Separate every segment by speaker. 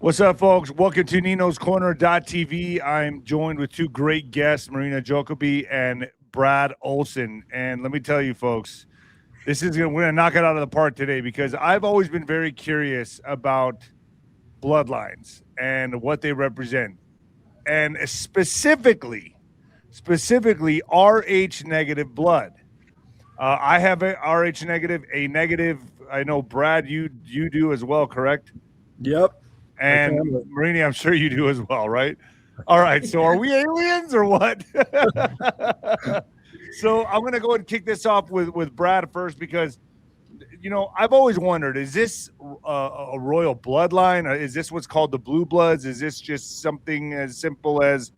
Speaker 1: What's up, folks? Welcome to Nino's Corner.tv. I'm joined with two great guests, Marina Jacobi and Brad Olsen. And let me tell you, folks, we're gonna knock it out of the park today because I've always been very curious about bloodlines and what they represent, and specifically Rh negative blood. I have a Rh negative, A negative. I know Brad, you do as well, correct?
Speaker 2: Yep.
Speaker 1: And Marina, I'm sure you do as well, right? All right. So are we aliens or what? So I'm going to go ahead and kick this off with Brad first because, you know, I've always wondered, is this a royal bloodline? Or is this what's called the blue bloods? Is this just something as simple as,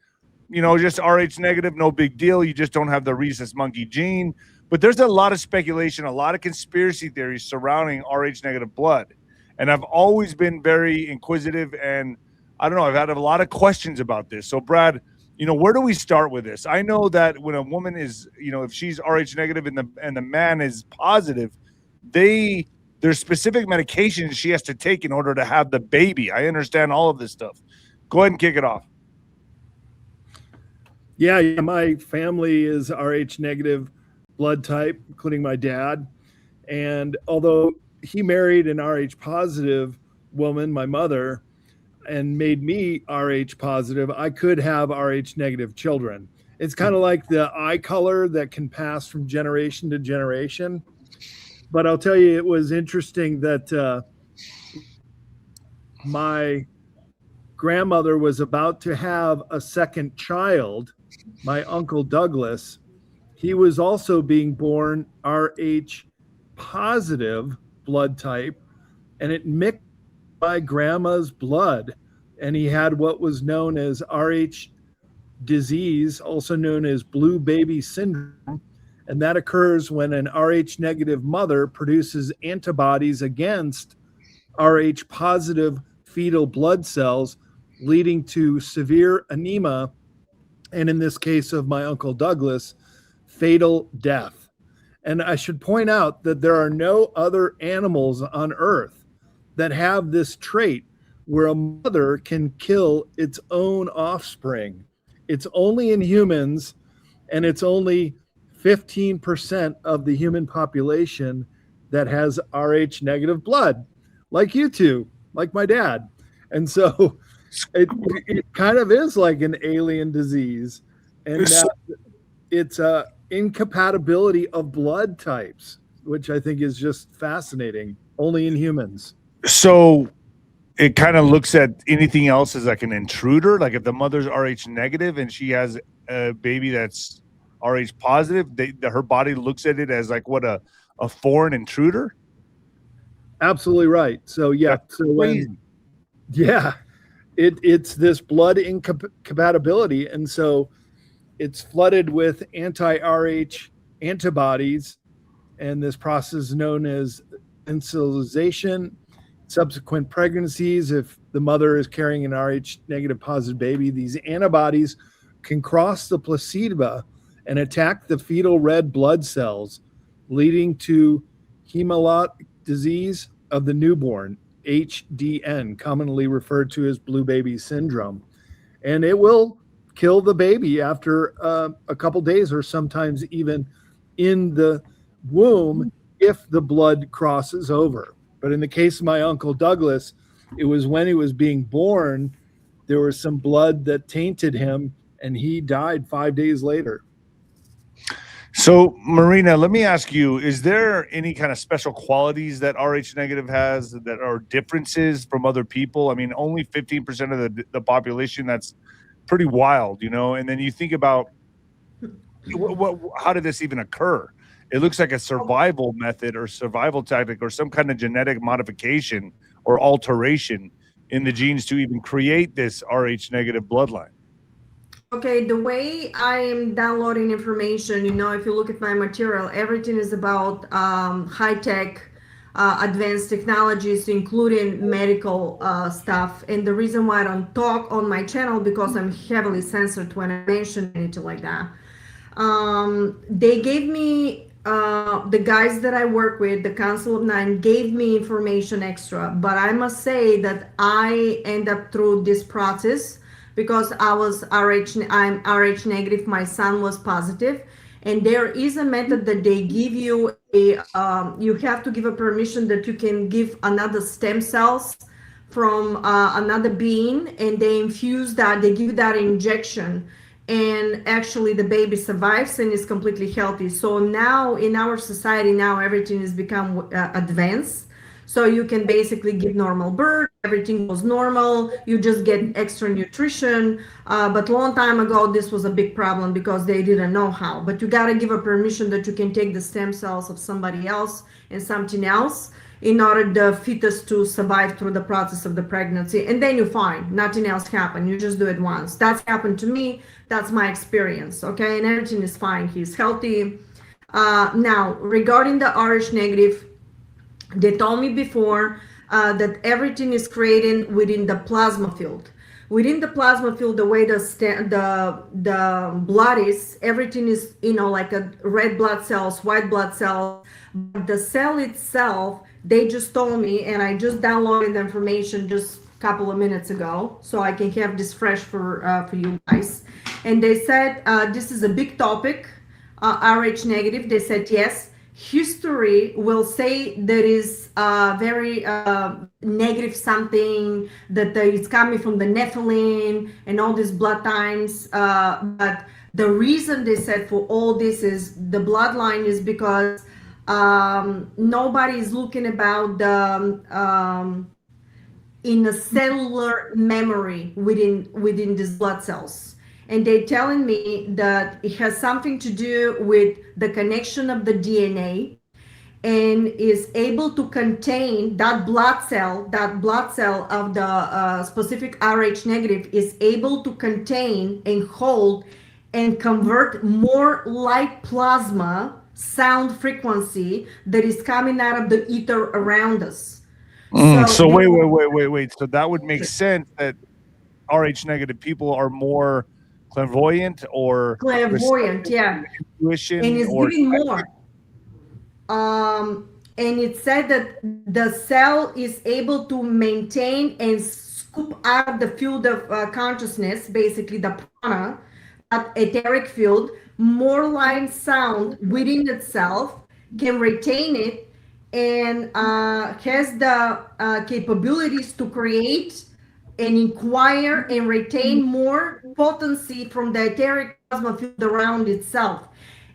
Speaker 1: you know, just Rh negative, no big deal. You just don't have the rhesus monkey gene. But there's a lot of speculation, a lot of conspiracy theories surrounding Rh negative blood. And I've always been very inquisitive, and I don't know, I've had a lot of questions about this. So, Brad, you know, where do we start with this? I know that when a woman is, you know, if she's Rh negative and the man is positive, there's specific medications she has to take in order to have the baby. I understand all of this stuff. Go ahead and kick it off.
Speaker 2: Yeah, my family is Rh negative blood type, including my dad. And although he married an Rh positive woman, my mother, and made me Rh positive, I could have Rh negative children. It's kind of like the eye color that can pass from generation to generation. But I'll tell you, it was interesting that my grandmother was about to have a second child, my uncle Douglas. He was also being born Rh positive blood type, and it mixed my grandma's blood, and he had what was known as Rh disease, also known as 𝗬𝗶𝗱𝗶 syndrome, and that occurs when an Rh negative mother produces antibodies against Rh positive fetal blood cells, leading to severe anemia, and in this case of my uncle Douglas, fatal death. And I should point out that there are no other animals on Earth that have this trait where a mother can kill its own offspring. It's only in humans, and it's only 15% of the human population that has Rh negative blood, like you two, like my dad. And so it kind of is like an alien disease, and that it's a incompatibility of blood types, which I think is just fascinating, only in humans.
Speaker 1: So it kind of looks at anything else as like an intruder. Like if the mother's Rh negative and she has a baby that's Rh positive, her body looks at it as like what, a foreign intruder?
Speaker 2: Absolutely right. So yeah, it's this blood incompatibility, and so it's flooded with anti-Rh antibodies, and this process is known as initialization. Subsequent pregnancies, if the mother is carrying an Rh negative positive baby, these antibodies can cross the placenta and attack the fetal red blood cells, leading to hemolytic disease of the newborn, HDN, commonly referred to as 𝗬𝗶𝗶𝗃 syndrome. And it will kill the baby after a couple days, or sometimes even in the womb if the blood crosses over. But in the case of my uncle Douglas, it was when he was being born, there was some blood that tainted him, and he died 5 days later.
Speaker 1: So, Marina, let me ask you, is there any kind of special qualities that Rh negative has that are differences from other people? I mean, only 15% of the population, that's pretty wild, you know? And then you think about how did this even occur? It looks like a survival method or survival tactic or some kind of genetic modification or alteration in the genes to even create this Rh negative bloodline.
Speaker 3: Okay, the way I am downloading information, you know, if you look at my material, everything is about high-tech, advanced technologies, including medical stuff. And the reason why I don't talk on my channel, because I'm heavily censored when I mention anything like that. They gave me the guys that I work with, the Council of Nine, gave me information extra, but I must say that I end up through this process because I'm RH negative. My son was positive, and there is a method that they give you you have to give a permission that you can give another stem cells from another being, and they infuse that, they give that injection, and actually the baby survives and is completely healthy. So now in our society, now everything has become advanced. So you can basically give normal birth, everything goes normal, you just get extra nutrition. But long time ago, this was a big problem because they didn't know how. But you gotta give a permission that you can take the stem cells of somebody else and something else in order the fetus to survive through the process of the pregnancy. And then you're fine, nothing else happened. You just do it once. That's happened to me. That's my experience, okay? And everything is fine, he's healthy. Now, regarding the RH negative, they told me before that everything is created within the plasma field. Within the plasma field, the way the blood is, everything is, you know, like a red blood cells, white blood cells. But the cell itself, they just told me, and I just downloaded the information just a couple of minutes ago, so I can have this fresh for you guys. And they said this is a big topic, RH negative. They said yes. History will say there is very negative something, that it's coming from the Nephilim and all these bloodlines. But the reason they said for all this is the bloodline is because nobody is looking about the in a cellular memory within these blood cells. And they're telling me that it has something to do with the connection of the DNA, and is able to contain that blood cell of the specific RH negative is able to contain and hold and convert more light plasma sound frequency that is coming out of the ether around us.
Speaker 1: So wait. So that would make sense that RH negative people are more clairvoyant or
Speaker 3: yeah,
Speaker 1: intuition,
Speaker 3: and it's
Speaker 1: or
Speaker 3: giving more. And it said that the cell is able to maintain and scoop out of the field of consciousness, basically the prana, that etheric field, more light sound within itself, can retain it, and has the capabilities to create and inquire and retain more potency from the etheric plasma field around itself.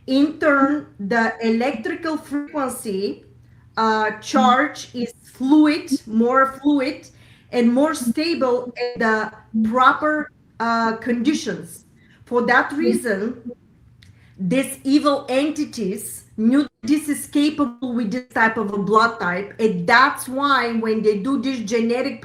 Speaker 3: In turn, the electrical frequency charge is more fluid and more stable in the proper conditions. For that reason, these evil entities knew this is capable with this type of a blood type, and that's why when they do this genetic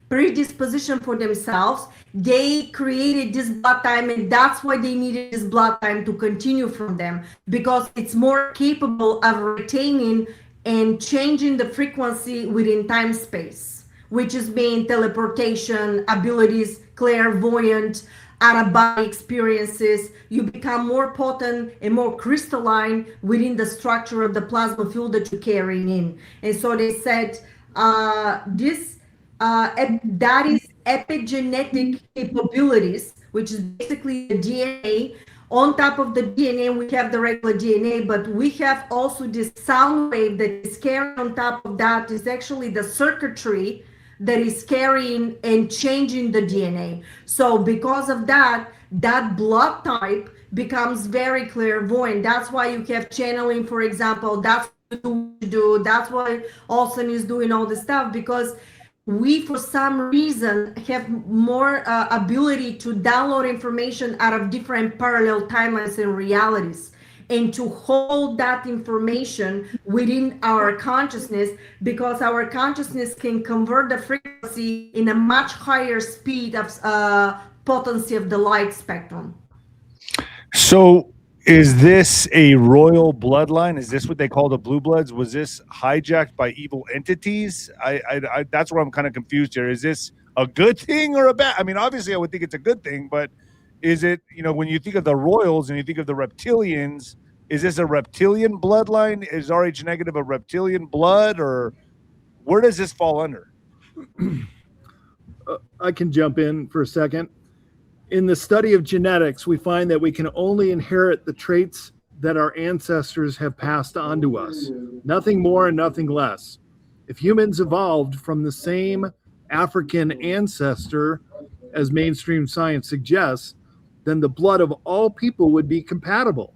Speaker 3: predisposition for themselves, they created this blood time, and that's why they needed this blood time to continue from them, because it's more capable of retaining and changing the frequency within time space, which is being teleportation abilities, clairvoyant, out-of-body experiences. You become more potent and more crystalline within the structure of the plasma field that you're carrying in. And so they said that is epigenetic capabilities, which is basically the DNA. On top of the DNA, we have the regular DNA, but we have also this sound wave that is carrying on top of that is actually the circuitry that is carrying and changing the DNA. So because of that, that blood type becomes very clairvoyant. That's why you have channeling, for example. That's what you do. That's why Olsen is doing all this stuff, because we, for some reason, have more ability to download information out of different parallel timelines and realities, and to hold that information within our consciousness, because our consciousness can convert the frequency in a much higher speed of potency of the light spectrum.
Speaker 1: So is this a royal bloodline? Is this what they call the blue bloods? Was this hijacked by evil entities? I that's where I'm kind of confused here. Is this a good thing or a bad? I mean, obviously I would think it's a good thing, but is it, you know, when you think of the royals and you think of the reptilians, is this a reptilian bloodline? Is Rh negative a reptilian blood, or where does this fall under?
Speaker 2: I can jump in for a second. In the study of genetics, we find that we can only inherit the traits that our ancestors have passed on to us. Nothing more and nothing less. If humans evolved from the same African ancestor, as mainstream science suggests, then the blood of all people would be compatible.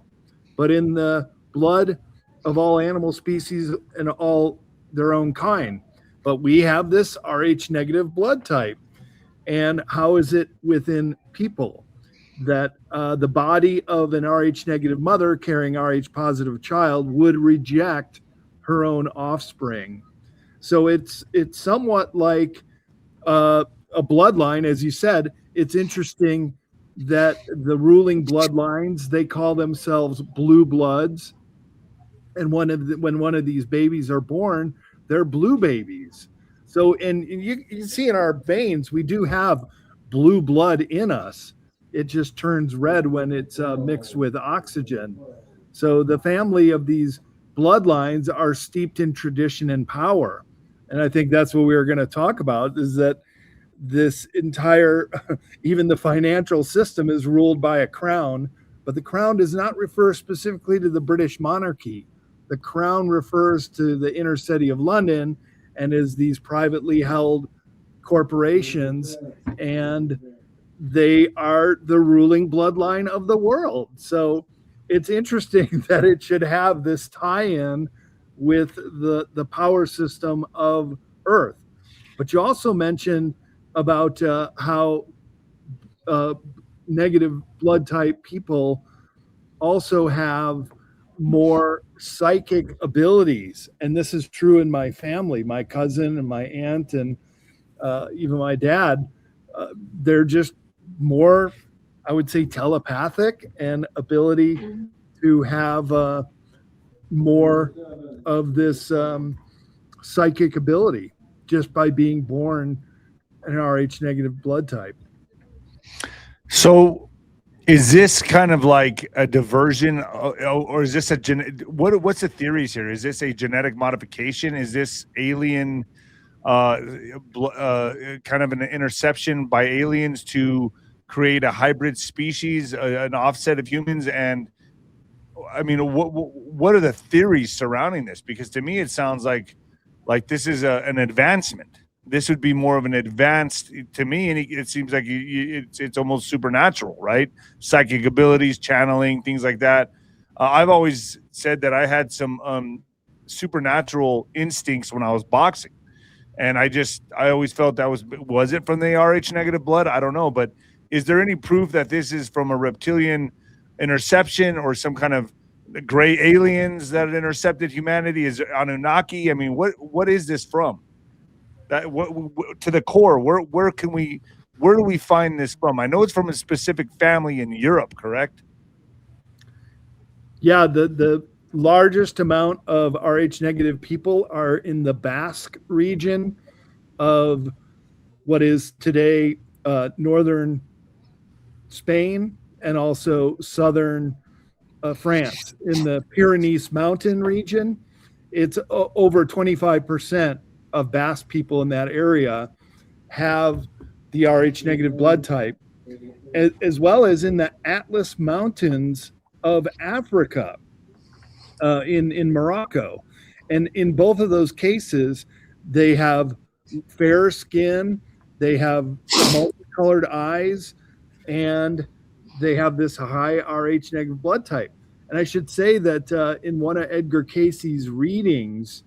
Speaker 2: But in the blood of all animal species and all their own kind. But we have this Rh negative blood type. And how is it within people that the body of an Rh negative mother carrying Rh positive child would reject her own offspring? So it's somewhat like a bloodline, as you said. It's interesting that the ruling bloodlines, they call themselves blue bloods, and when one of these babies are born, they're blue babies. So, and you see in our veins, we do have blue blood in us. It just turns red when it's mixed with oxygen. So the family of these bloodlines are steeped in tradition and power. And I think that's what we were going to talk about, is that this entire, even the financial system is ruled by a crown, but the crown does not refer specifically to the British monarchy. The crown refers to the inner city of London and is these privately held corporations, and they are the ruling bloodline of the world. So it's interesting that it should have this tie-in with the power system of Earth. But you also mentioned about how negative blood type people also have more psychic abilities. And this is true in my family. My cousin and my aunt and even my dad, they're just more, I would say, telepathic and ability to have more of this psychic ability just by being born an Rh negative blood type.
Speaker 1: So is this kind of like a diversion, or is this a what's the theories here? Is this a genetic modification? Is this alien kind of an interception by aliens to create a hybrid species, an offset of humans? And I mean, what are the theories surrounding this? Because to me, it sounds like this is an advancement. This would be more of an advanced, to me, and it seems like it's almost supernatural, right? Psychic abilities, channeling, things like that. I've always said that I had some supernatural instincts when I was boxing, and I always felt that was it from the Rh negative blood? I don't know, but is there any proof that this is from a reptilian interception or some kind of gray aliens that intercepted humanity? Is it Anunnaki? I mean, what is this from? That to the core, where do we find this from? I know it's from a specific family in Europe, correct?
Speaker 2: Yeah, the largest amount of Rh negative people are in the Basque region of what is today northern Spain and also southern France. In the Pyrenees mountain region, it's over 25% of Basque people in that area have the Rh negative blood type, as well as in the Atlas Mountains of Africa, in Morocco. And in both of those cases, they have fair skin, they have multicolored eyes, and they have this high Rh negative blood type. And I should say that in one of Edgar Cayce's readings,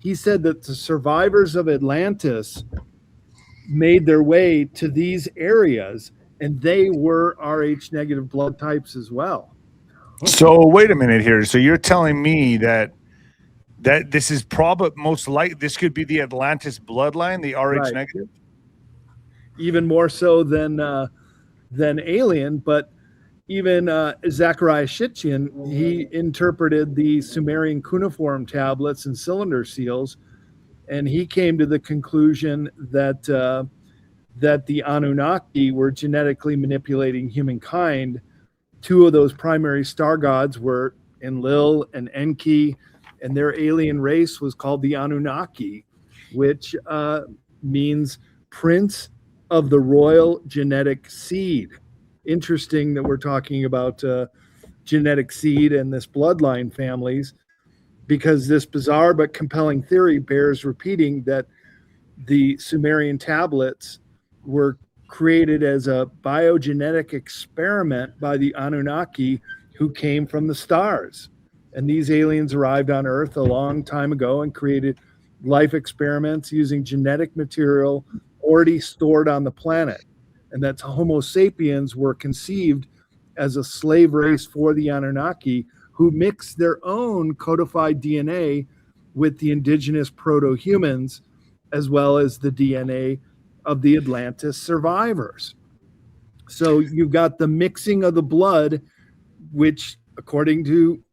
Speaker 2: he said that the survivors of Atlantis made their way to these areas, and they were Rh negative blood types as well.
Speaker 1: So wait a minute here. So you're telling me that this is probably most likely this could be the Atlantis bloodline, the Rh
Speaker 2: Right.
Speaker 1: negative?
Speaker 2: Even more so than alien, but even 𝗪𝗏 he interpreted the Sumerian cuneiform tablets and cylinder seals, and he came to the conclusion that the Anunnaki were genetically manipulating humankind. Two of those primary star gods were Enlil and Enki, and their alien race was called the Anunnaki, which means prince of the royal genetic seed. Interesting that we're talking about genetic seed and this bloodline families, because this bizarre but compelling theory bears repeating that the Sumerian tablets were created as a biogenetic experiment by the Anunnaki who came from the stars. And these aliens arrived on Earth a long time ago and created life experiments using genetic material already stored on the planet. And that Homo sapiens were conceived as a slave race for the Anunnaki, who mixed their own codified DNA with the indigenous proto-humans, as well as the DNA of the Atlantis survivors. So you've got the mixing of the blood, which, according to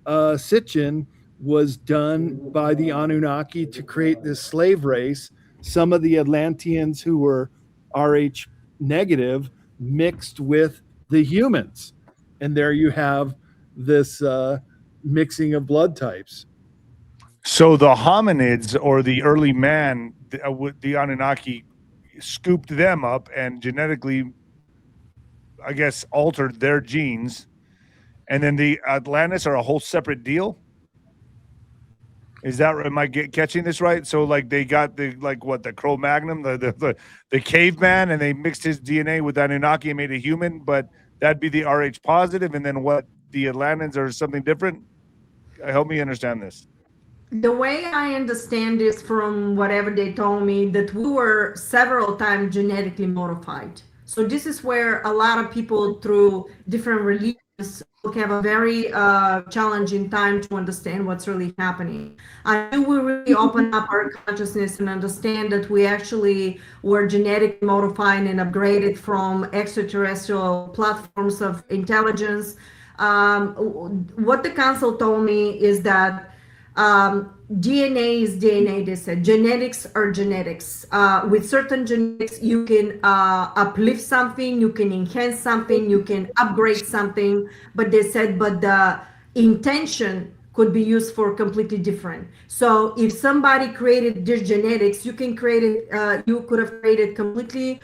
Speaker 2: 𝗪𝗏, was done by the Anunnaki to create this slave race. Some of the Atlanteans who were Rh negative mixed with the humans. And there you have this mixing of blood types.
Speaker 1: So the hominids, or the early man, the Anunnaki scooped them up and genetically, I guess, altered their genes. And then the Atlantis are a whole separate deal. Is that, am I catching this right? So like they got the, like what, the Cro-Magnon, the caveman, and they mixed his DNA with Anunnaki and made a human, but that'd be the Rh positive. And then what, the Atlanteans are something different? Help me understand this.
Speaker 3: The way I understand this from whatever they told me, that we were several times genetically modified. So this is where a lot of people through different religions have a very challenging time to understand what's really happening. Until we really open up our consciousness and understand that we actually were genetically modified and upgraded from extraterrestrial platforms of intelligence. What the council told me is that DNA is DNA, they said. Genetics are genetics. With certain genetics, you can uplift something, you can enhance something, you can upgrade something. But they said, but the intention could be used for completely different. So if somebody created this genetics, you can create it, you could have created completely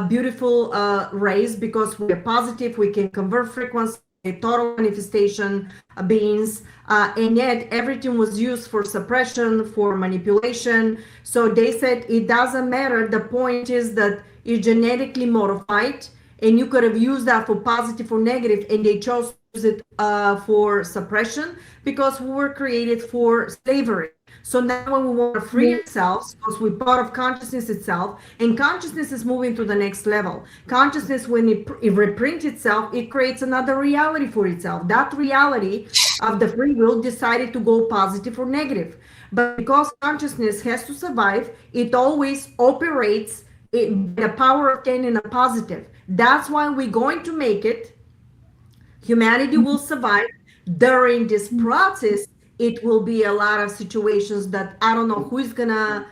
Speaker 3: beautiful race, because we're positive, we can convert frequency, a total manifestation beings, and yet everything was used for suppression, for manipulation. So they said it doesn't matter. The point is that it's genetically modified, and you could have used that for positive or negative, and they chose to use it for suppression, because we were created for slavery. So now when we want to free ourselves, because we're part of consciousness itself, and consciousness is moving to the next level. Consciousness, when it reprints itself, it creates another reality for itself. That reality of the free will decided to go positive or negative. But because consciousness has to survive, it always operates in the power of 10 in a positive. That's why we're going to make it. Humanity will survive. During this process, it will be a lot of situations that I don't know who is gonna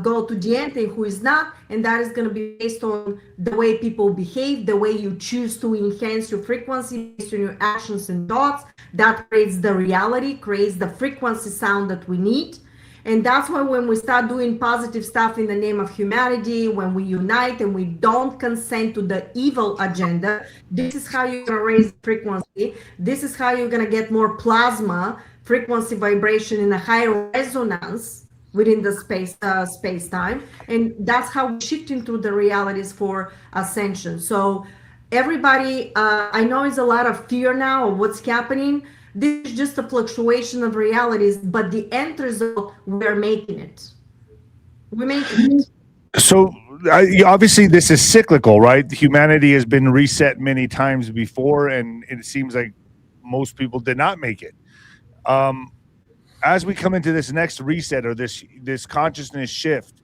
Speaker 3: go to the end and who is not, and that is gonna be based on the way people behave, the way you choose to enhance your frequency based on your actions and thoughts. That creates the reality, creates the frequency sound that we need. And that's why when we start doing positive stuff in the name of humanity, when we unite and we don't consent to the evil agenda, this is how you're gonna raise frequency. This is how you're gonna get more plasma, frequency vibration in a higher resonance within the space-time. And that's how we're shifting through the realities for ascension. So everybody, I know it's a lot of fear now of what's happening. This is just a fluctuation of realities, but the end result, we're making it. We're making it.
Speaker 1: So obviously this is cyclical, right? Humanity has been reset many times before, and it seems like most people did not make it. As we come into this next reset, or this consciousness shift,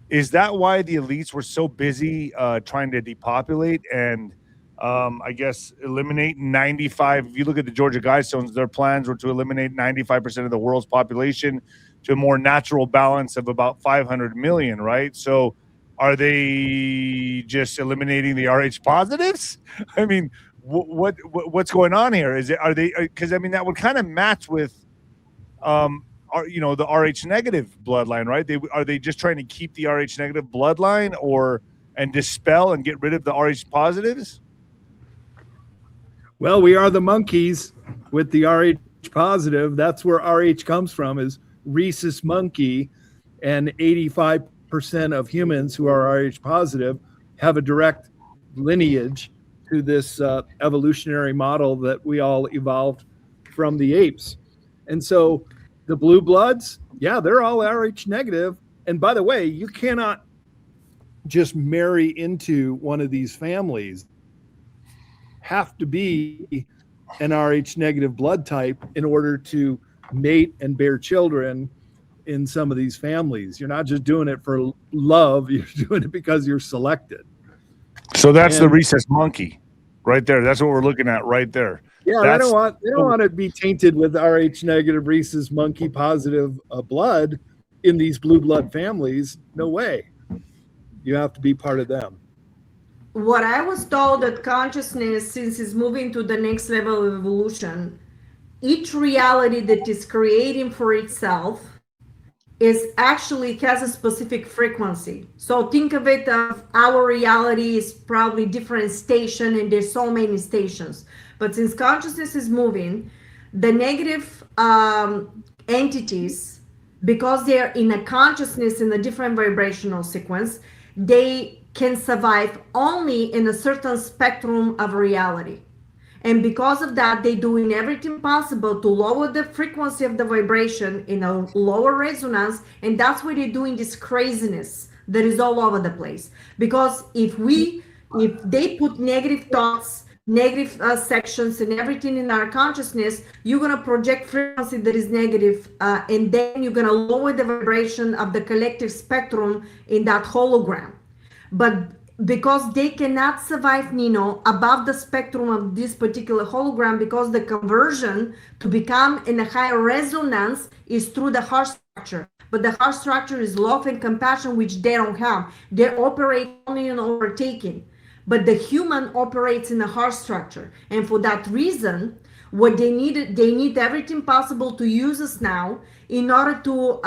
Speaker 1: is that why the elites were so busy trying to depopulate and I guess eliminate 95? If you look at the Georgia Guidestones, their plans were to eliminate 95% of the world's population to a more natural balance of about 500 million, right? So are they just eliminating the Rh positives? I mean, what's going on here? Are they, because I mean that would kind of match with the Rh negative bloodline, right? Are they just trying to keep the Rh negative bloodline and dispel and get rid of the Rh positives?
Speaker 2: Well, we are the monkeys with the Rh positive. That's where Rh comes from, is rhesus monkey, and 85% of humans who are Rh positive have a direct lineage to this evolutionary model that we all evolved from the apes. And so the blue bloods, yeah, they're all Rh negative. And by the way, you cannot just marry into one of these families. Have to be an Rh negative blood type in order to mate and bear children in some of these families. You're not just doing it for love, you're doing it because you're selected.
Speaker 1: So that's the rhesus monkey right there. That's what we're looking at right there.
Speaker 2: Yeah, they don't want to be tainted with Rh negative rhesus monkey positive blood in these blue blood families. No way. You have to be part of them.
Speaker 3: What I was told, that consciousness, since it's moving to the next level of evolution, each reality that is creating for itself is actually has a specific frequency. So think of it, our reality is probably different station, and there's so many stations. But since consciousness is moving, the negative entities, because they're in a consciousness in a different vibrational sequence, they can survive only in a certain spectrum of reality. And because of that, they're doing everything possible to lower the frequency of the vibration in a lower resonance. And that's why they're doing this craziness that is all over the place. Because if they put negative thoughts, negative sections and everything in our consciousness, you're going to project frequency that is negative, and then you're going to lower the vibration of the collective spectrum in that hologram. But because they cannot survive, Nino, above the spectrum of this particular hologram, because the conversion to become in a higher resonance is through the heart structure. But the heart structure is love and compassion, which they don't have. They operate only in overtaking. But the human operates in a heart structure. And for that reason, what they need everything possible to use us now in order to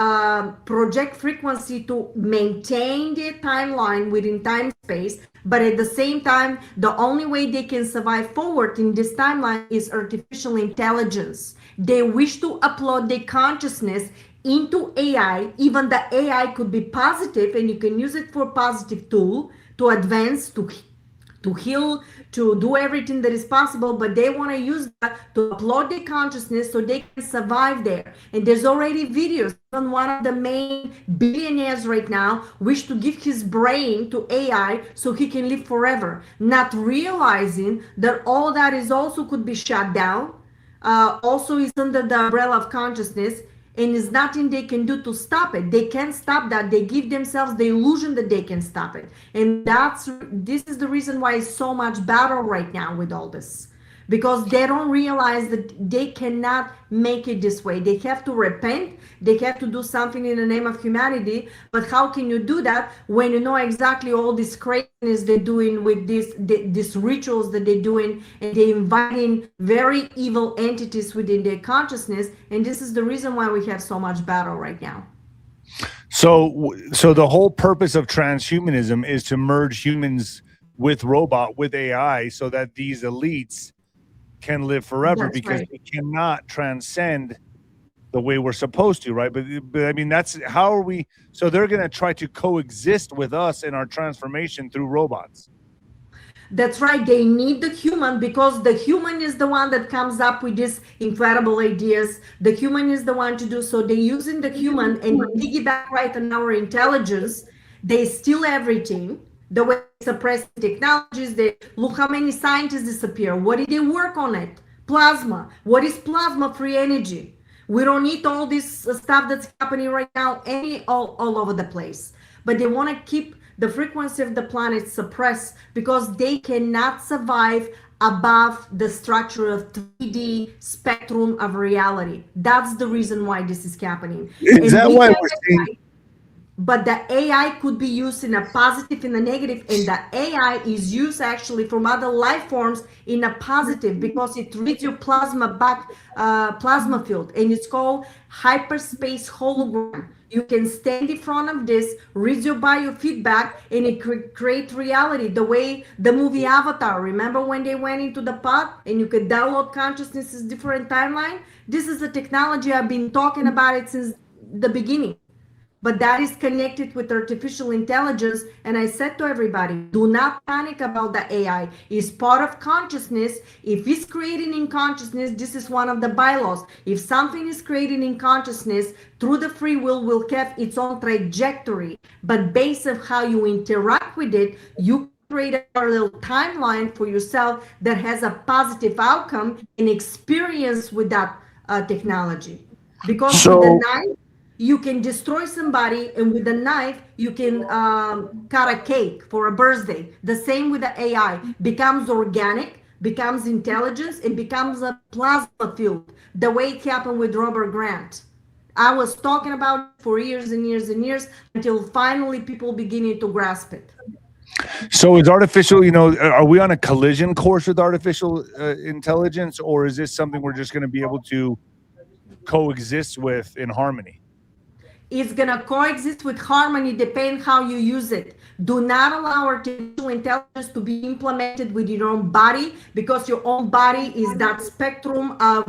Speaker 3: project frequency to maintain their timeline within time space. But at the same time, the only way they can survive forward in this timeline is artificial intelligence. They wish to upload their consciousness into AI. Even the AI could be positive, and you can use it for positive tool to advance, to heal, to do everything that is possible, but they want to use that to upload their consciousness so they can survive there. And there's already videos. Even one of the main billionaires right now wish to give his brain to AI so he can live forever, not realizing that all that is also could be shut down, also is under the umbrella of consciousness, and there's nothing they can do to stop it. They can't stop that. They give themselves the illusion that they can stop it. And this is the reason why it's so much battle right now with all this. Because they don't realize that they cannot make it this way. They have to repent. They have to do something in the name of humanity. But how can you do that when you know exactly all this craziness they're doing with these rituals that they're doing, and they're inviting very evil entities within their consciousness? And this is the reason why we have so much battle right now.
Speaker 1: So the whole purpose of transhumanism is to merge humans with AI, so that these elites can live forever. That's because right. We cannot transcend the way we're supposed to, right? But I mean, that's how are we? So they're going to try to coexist with us in our transformation through robots.
Speaker 3: That's right. They need the human, because the human is the one that comes up with these incredible ideas. The human is the one to do so. They're using the human and piggyback right on our intelligence. They steal everything. The way they suppress technologies, look how many scientists disappear. What did they work on it? Plasma. What is plasma? Free energy. We don't need all this stuff that's happening right now all over the place. But they want to keep the frequency of the planet suppressed, because they cannot survive above the structure of 3D spectrum of reality. That's the reason why this is happening.
Speaker 1: Is that why we're seeing?
Speaker 3: but the AI could be used in a positive, in a negative, and the AI is used actually from other life forms in a positive because it reads your plasma field, and it's called hyperspace hologram. You can stand in front of this, read your biofeedback, and it create reality. The way the movie Avatar, remember when they went into the pod and you could download consciousnesses, different timeline? This is the technology I've been talking about it since the beginning. But that is connected with artificial intelligence. And I said to everybody, do not panic about the AI. It's part of consciousness. If it's creating in consciousness, this is one of the bylaws. If something is created in consciousness, through the free will have its own trajectory. But based on how you interact with it, you create a little timeline for yourself that has a positive outcome and experience with that technology. Because with the knife, you can destroy somebody, and with a knife, you can cut a cake for a birthday. The same with the AI. Becomes organic, becomes intelligence, and becomes a plasma field, the way it happened with Robert Grant. I was talking about it for years and years and years until finally people beginning to grasp it.
Speaker 1: So is artificial, are we on a collision course with artificial intelligence, or is this something we're just going to be able to coexist with in harmony?
Speaker 3: It's going to coexist with harmony, depending how you use it. Do not allow artificial intelligence to be implemented with your own body, because your own body is that spectrum of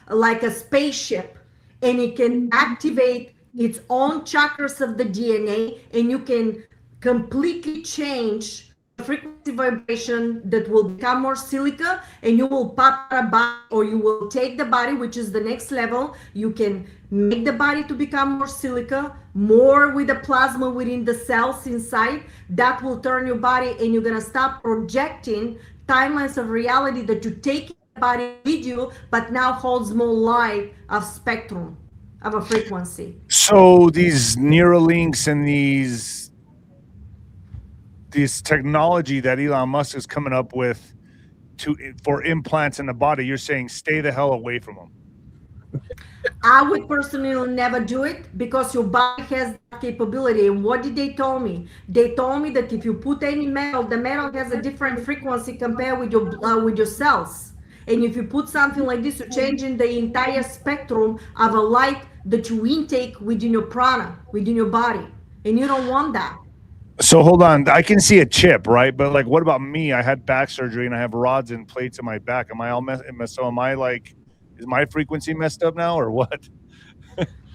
Speaker 3: like a spaceship, and it can activate its own chakras of the DNA, and you can completely change the frequency vibration that will become more silica, and you will pop a body, or you will take the body, which is the next level. You can make the body to become more silica, more with the plasma within the cells inside. That will turn your body, and you're going to stop projecting timelines of reality that you take the body with you, but now holds more light of spectrum of a frequency.
Speaker 1: So these Neuralinks and this technology that Elon Musk is coming up with for implants in the body, you're saying stay the hell away from them.
Speaker 3: I would personally never do it, because your body has that capability. And what did they tell me? They told me that if you put any metal, the metal has a different frequency compared with your cells. And if you put something like this, you're changing the entire spectrum of a light that you intake within your prana, within your body. And you don't want that.
Speaker 1: So hold on, I can see a chip, right? But like, what about me? I had back surgery and I have rods and plates in my back. Am I all so am I like, is my frequency messed up now, or what?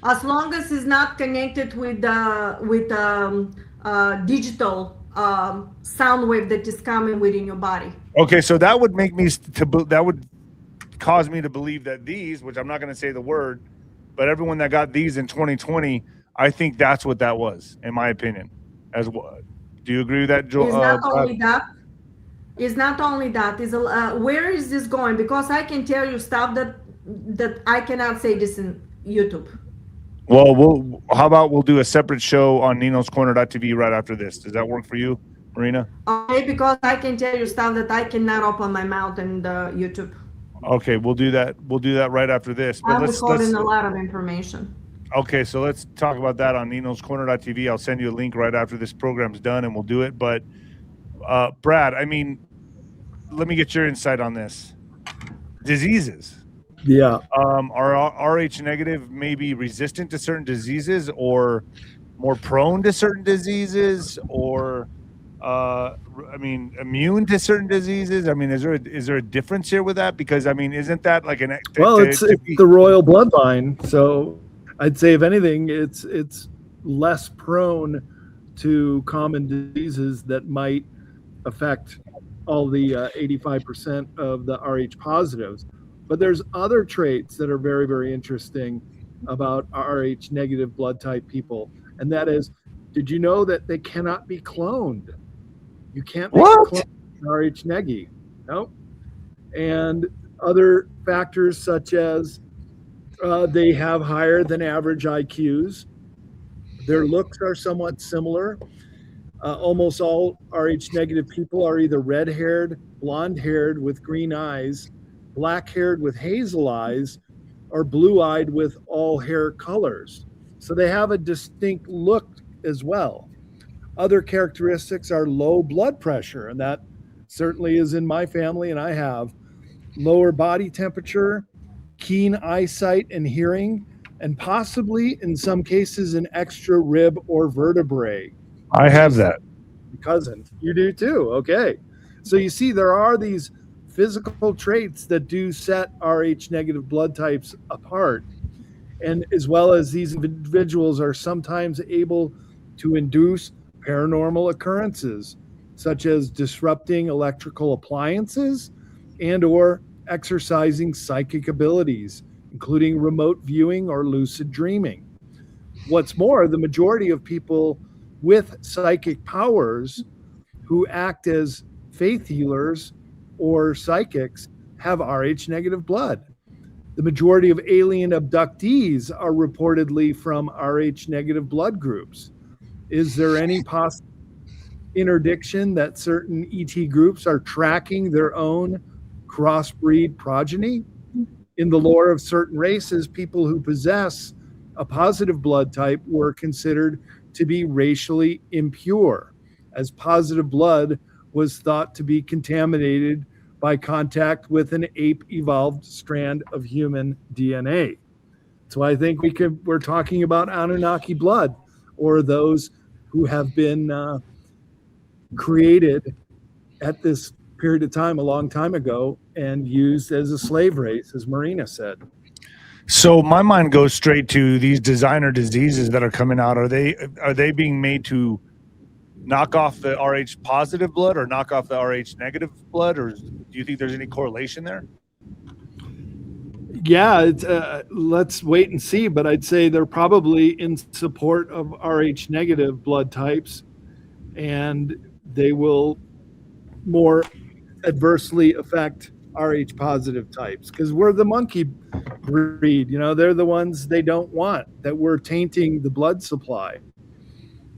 Speaker 3: As long as it's not connected with digital sound wave that is coming within your body.
Speaker 1: Okay, so that would make me that would cause me to believe that these, which I'm not going to say the word, but everyone that got these in 2020, I think that's what that was, in my opinion. As what? Do you agree with that, Joel?
Speaker 3: It's not only that. It's not only that. Is where is this going? Because I can tell you stuff that I cannot say this in YouTube.
Speaker 1: Well, how about we'll do a separate show on 𝗏𝗏𝗏𝗏 right after this? Does that work for you, Marina?
Speaker 3: Okay, because I can tell you stuff that I cannot open my mouth in the YouTube.
Speaker 1: Okay, we'll do that. We'll do that right after this. But
Speaker 3: I'm recording a lot of information.
Speaker 1: Okay, so let's talk about that on 𝗏𝗏𝗏𝗏𝗏. I'll send you a link right after this program's done, and we'll do it. But Brad, I mean, let me get your insight on this. Diseases.
Speaker 2: Yeah.
Speaker 1: Are Rh negative maybe resistant to certain diseases, or more prone to certain diseases, or I mean, immune to certain diseases? I mean, is there a difference here with that? Because I mean, isn't that like an
Speaker 2: it's the royal bloodline, so I'd say if anything, it's less prone to common diseases that might affect all the 85% of the Rh positives. But there's other traits that are very, very interesting about Rh negative blood type people. And that is, did you know that they cannot be cloned? You can't make a clone Rh negi. No. And other factors such as they have higher than average IQs. Their looks are somewhat similar. Almost all Rh negative people are either red-haired, blonde-haired with green eyes, black-haired with hazel eyes, or blue-eyed with all hair colors. So they have a distinct look as well. Other characteristics are low blood pressure, and that certainly is in my family, and I have lower body temperature, keen eyesight and hearing, and possibly in some cases an extra rib or vertebrae.
Speaker 1: I have that.
Speaker 2: Cousin, you do too. Okay. So you see, there are these physical traits that do set Rh negative blood types apart. And as well as these individuals are sometimes able to induce paranormal occurrences, such as disrupting electrical appliances and or exercising psychic abilities, including remote viewing or lucid dreaming. What's more, the majority of people with psychic powers who act as faith healers or psychics have Rh negative blood. The majority of alien abductees are reportedly from Rh negative blood groups. Is there any possible interdiction that certain ET groups are tracking their own crossbreed progeny? In the lore of certain races, people who possess a positive blood type were considered to be racially impure, as positive blood was thought to be contaminated by contact with an ape-evolved strand of human DNA. So I think we're talking about Anunnaki blood, or those who have been created at this period of time a long time ago and used as a slave race, as Marina said.
Speaker 1: So my mind goes straight to these designer diseases that are coming out. Are they being made to knock off the Rh positive blood or knock off the Rh negative blood, or do you think there's any correlation there?
Speaker 2: Yeah, let's wait and see, but I'd say they're probably in support of Rh negative blood types, and they will more adversely affect Rh positive types, because we're the monkey breed. You know, they're the ones they don't want, that we're tainting the blood supply.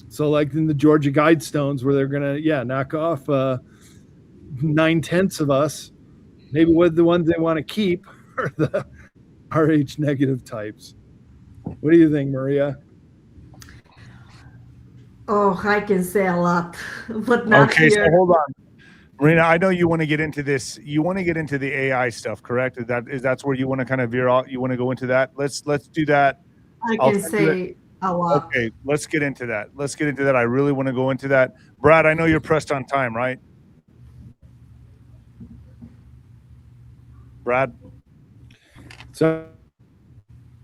Speaker 2: So like in the Georgia Guidestones, where they're gonna knock off 9/10 of us, maybe what the ones they want to keep are the Rh negative types. What do you think, Maria?
Speaker 3: Oh, I can say a lot, but not
Speaker 1: okay,
Speaker 3: here.
Speaker 1: So hold on. Marina, I know you want to get into this. You want to get into the AI stuff, correct? That's where you want to kind of veer out? You want to go into that? Let's do that.
Speaker 3: I can say a lot.
Speaker 1: Okay, let's get into that. I really want to go into that. Brad, I know you're pressed on time, right? Brad?
Speaker 2: So,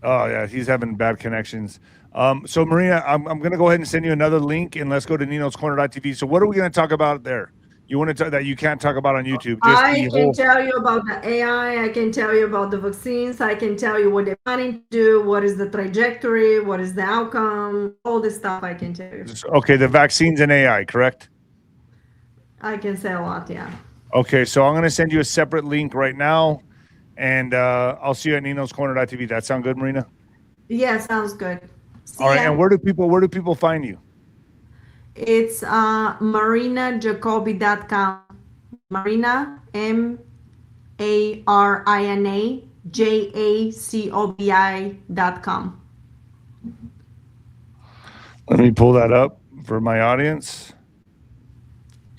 Speaker 1: oh yeah, he's having bad connections. So Marina, I'm going to go ahead and send you another link, and let's go to ninoscorner.tv. So what are we going to talk about there? You want to talk that you can't talk about on YouTube?
Speaker 3: I can tell you about the AI. I can tell you about the vaccines. I can tell you what they're planning to do. What is the trajectory? What is the outcome? All this stuff I can tell you.
Speaker 1: Okay, the vaccines and AI, correct?
Speaker 3: I can say a lot, yeah.
Speaker 1: Okay, so I'm going to send you a separate link right now, and I'll see you at ninoscorner.tv. That sound good, Marina?
Speaker 3: Yeah, sounds good.
Speaker 1: All right, and where do people find you?
Speaker 3: It's marinajacobi.com. Marina, MarinaJacobi.com.
Speaker 1: Let me pull that up for my audience.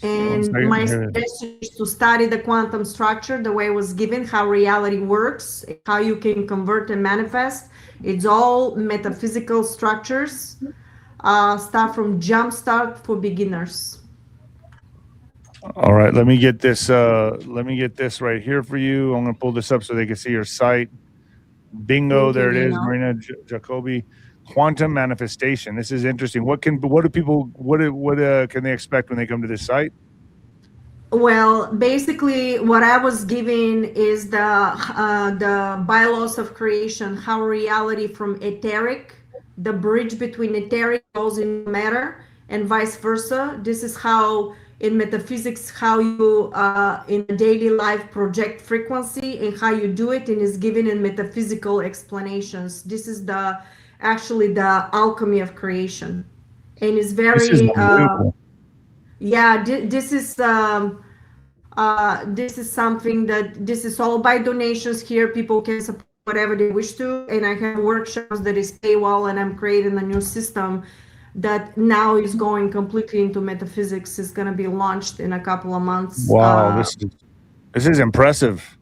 Speaker 3: And my suggestion is to study the quantum structure, the way it was given, how reality works, how you can convert and manifest. It's all metaphysical structures. Start from Jumpstart for beginners.
Speaker 1: All right, let me get this. Let me get this right here for you. I'm going to pull this up so they can see your site. Bingo, there it is, Marina Jacobi. Quantum manifestation. This is interesting. What can they expect when they come to this site?
Speaker 3: Well, basically, what I was given is the bylaws of creation, how reality from etheric, the bridge between etheric goes in matter, and vice versa. This is how, in metaphysics, how you in daily life project frequency, and how you do it, and is given in metaphysical explanations. This is actually the alchemy of creation, and it's very this is something that this is all by donations here. People can support whatever they wish to, and I have workshops that is paywall, and I'm creating a new system that now is going completely into metaphysics. Is going to be launched in a couple of months.
Speaker 1: Wow, this is impressive.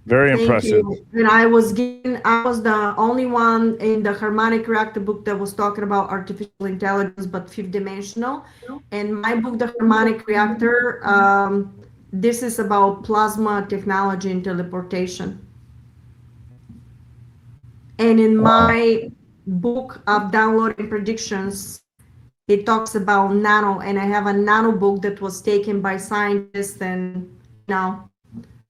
Speaker 1: Very
Speaker 3: Thank
Speaker 1: impressive.
Speaker 3: you. And I was the only one in the harmonic reactor book that was talking about artificial intelligence, but fifth dimensional. And my book, The Harmonic Reactor, this is about plasma technology and teleportation. And in my book of downloading predictions, it talks about nano, and I have a nano book that was taken by scientists and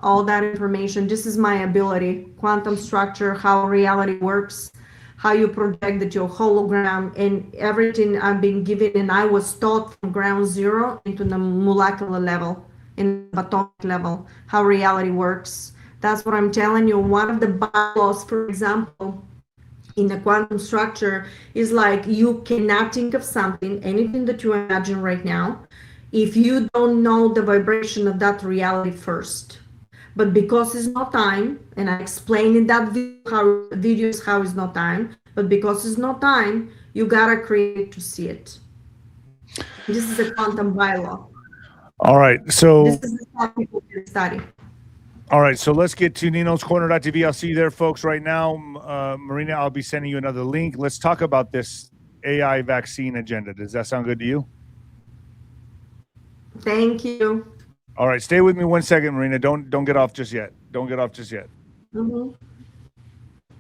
Speaker 3: all that information. This is my ability: quantum structure, how reality works, how you project that your hologram, and everything I've been given, and I was taught from ground zero into the molecular level, in the atomic level, how reality works. That's what I'm telling you. One of the bylaws, for example, in the quantum structure is like, you cannot think of something, anything that you imagine right now, if you don't know the vibration of that reality first. But because it's no time, and I explained in that video how it's no time, but because it's no time, you gotta create to see it. This is a quantum bylaw.
Speaker 1: All right, so
Speaker 3: this is how people can study.
Speaker 1: All right, so let's get to Nino's Corner.tv. I'll see you there, folks, right now. Marina, I'll be sending you another link. Let's talk about this AI vaccine agenda. Does that sound good to you?
Speaker 3: Thank you.
Speaker 1: All right, stay with me 1 second, Marina. Don't get off just yet. Don't get off just yet.
Speaker 3: Mm-hmm.